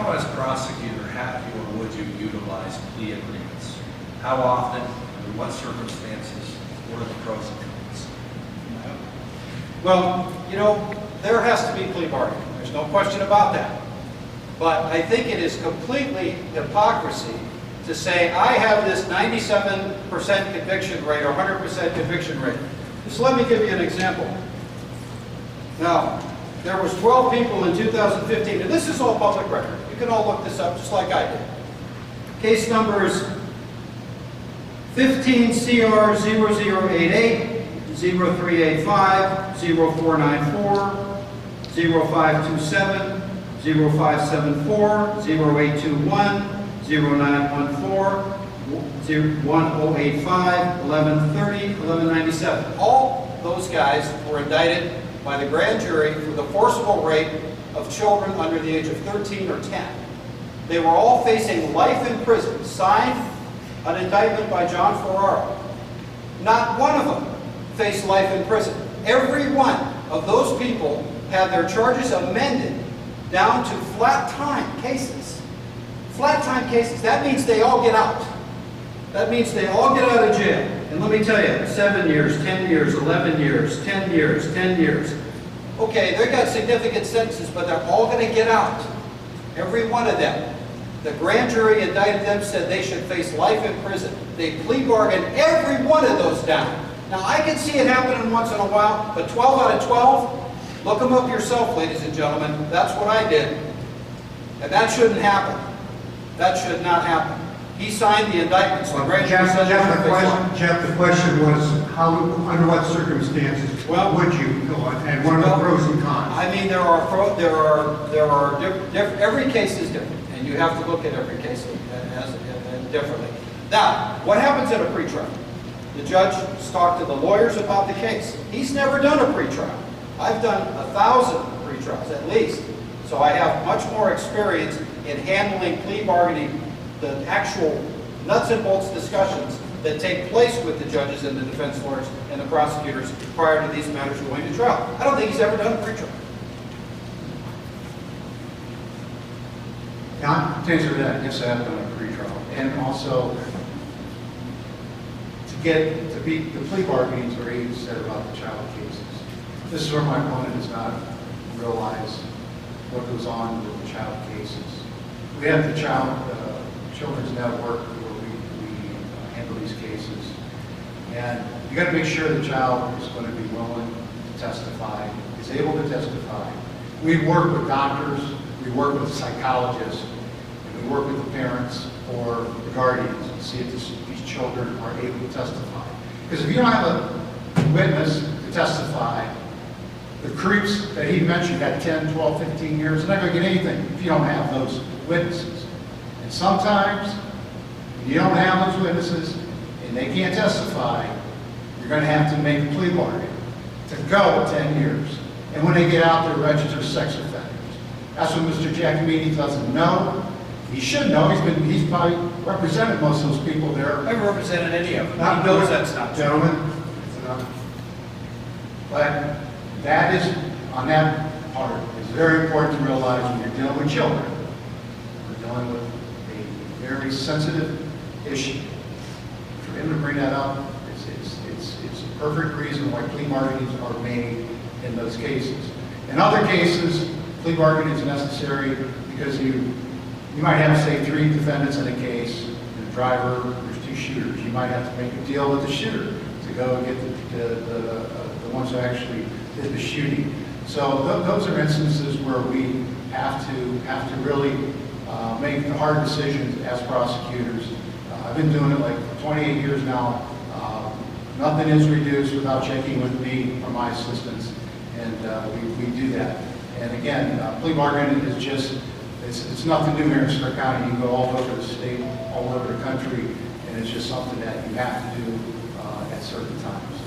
How, as prosecutor, have you or would you utilize plea agreements? How often, under what circumstances, what are the pros and cons? Well, you know, there has to be plea bargaining. There's no question about that. But I think it is completely hypocrisy to say I have this 97% conviction rate or 100% conviction rate. Just let me give you an example. Now, there was 12 people in 2015, and this is all public record. You can all look this up just like I did. Case numbers 15 CR 0088, 0385, 0494, 0527, 0574, 0821, 0914, 1085, 1130, 1197. All those guys were indicted by the grand jury for the forcible rape of children under the age of 13 or 10. They were all facing life in prison, signed an indictment by John Ferrero. Not one of them faced life in prison. Every one of those people had their charges amended down to flat time cases. Flat time cases. That means they all get out. That means they all get out of jail. And let me tell you, 7 years, 10 years, 11 years, 10 years, 10 years. Okay, they got significant sentences, but they're all going to get out. Every one of them. The grand jury indicted them, said they should face life in prison. They plea bargained every one of those down. Now, I can see it happening once in a while, but 12 out of 12, look them up yourself, ladies and gentlemen. That's what I did. And that shouldn't happen. That should not happen. He signed the indictment, so the grand jury said Jeff, the question was, under what circumstances would you go on, and what are the pros and cons? I mean, every case is different, and you have to look at every case differently. Now, what happens at a pretrial? The judge talked to the lawyers about the case. He's never done a pretrial. I've done 1,000 pretrials at least, so I have much more experience in handling plea bargaining, the actual nuts and bolts discussions that take place with the judges and the defense lawyers and the prosecutors prior to these matters going to trial. I don't think he's ever done a pretrial. John? To answer that, yes, I have done a pretrial. And also, to beat the plea bargainings where he said about the child cases. This is where my opponent does not realize what goes on with the child cases. We have the Children's Network where we handle these cases. And you got to make sure the child is going to be willing to testify, is able to testify. We work with doctors, we work with psychologists, and we work with the parents or the guardians to see if these children are able to testify. Because if you don't have a witness to testify, the creeps that he mentioned got 10, 12, 15 years, they're not going to get anything if you don't have those witnesses. And sometimes, if you don't have those witnesses and they can't testify, you're going to have to make a plea bargain to go 10 years. And when they get out, they're registered sex offenders. That's what Mr. Jakmides doesn't know. He should know. He's probably represented most of those people there. I haven't represented any of them. He knows that's not true. Gentlemen, But that is, on that part, it's very important to realize when you're dealing with children, we're dealing with a very sensitive issue. For him to bring that up, it's a perfect reason why plea bargainings are made in those cases. In other cases, plea bargaining is necessary because you might have, say, 3 defendants in a case, and the driver, there's 2 shooters. You might have to make a deal with the shooter to go and get the ones who actually did the shooting. So those are instances where we have to really make the hard decisions as prosecutors. I've been doing it like for 28 years now. Nothing is reduced without checking with me or my assistants, and we do that. And again, plea bargaining is just, it's nothing new here in Stark County. You can go all over the state, all over the country, and it's just something that you have to do at certain times.